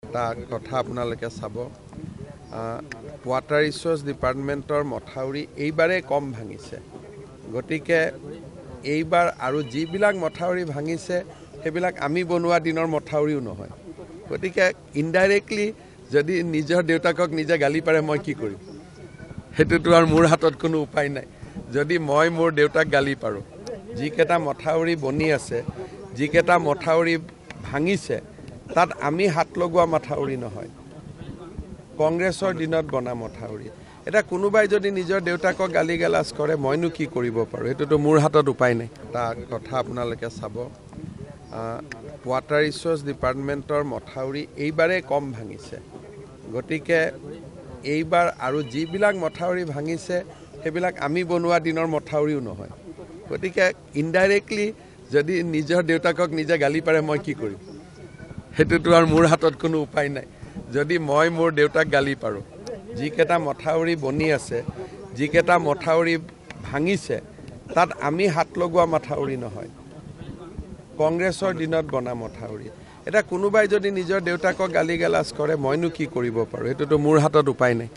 এটা কথা আপোনালোকে চাব ৱাটাৰ ৰিচোৰ্চ ডিপাৰ্টমেণ্টৰ মথাউৰি এইবাৰে কম ভাঙিছে গতিকে এইবাৰ আৰু যিবিলাক মথাউৰি ভাঙিছে সেইবিলাক আমি বনোৱা দিনৰ মথাউৰিও নহয় গতিকে ইনডাইৰেক্টলি যদি নিজৰ দেউতাকক নিজে গালি পাৰে মই কি কৰিম হেতুটো আৰু মোৰ হাতত কোনো উপায় নাই যদি মই মোৰ দেউতাক গালি পাৰো যিকেইটা মথাউৰি বনি আছে যিকেইটা মথাউৰি ভাঙিছে তাত আমি হাত লগোৱা মথাউৰি নহয় কংগ্ৰেছৰ দিনত বনা মথাউৰি এটা কোনোবাই যদি নিজৰ দেউতাকক গালি গালাজ কৰে মইনো কি কৰিব পাৰো হেতুটো মোৰ হাতত উপায় নাই এটা কথা আপোনালোকে চাব ৱাটাৰ ৰিচোৰ্চ ডিপাৰ্টমেণ্টৰ মথাউৰি এইবাৰে কম ভাঙিছে গতিকে এইবাৰ আৰু যিবিলাক মথাউৰি ভাঙিছে সেইবিলাক আমি বনোৱা দিনৰ মথাউৰিও নহয় গতিকে ইনডাইৰেক্টলি যদি নিজৰ দেউতাকক নিজে গালি পাৰে মই কি কৰিম হেতুটো আৰু মোৰ হাতত কোনো উপায় নাই যদি মই মোৰ দেউতাক গালি পাৰো যিকেইটা মথাউৰি বনি আছে যিকেইটা মথাউৰি ভাঙিছে তাত আমি হাত লগোৱা মথাউৰি নহয় কংগ্ৰেছৰ দিনত বনা মথাউৰি এটা কোনোবাই যদি নিজৰ দেউতাকক গালি গালাজ কৰে মইনো কি কৰিব পাৰো হেতুটো মোৰ হাতত উপায় নাই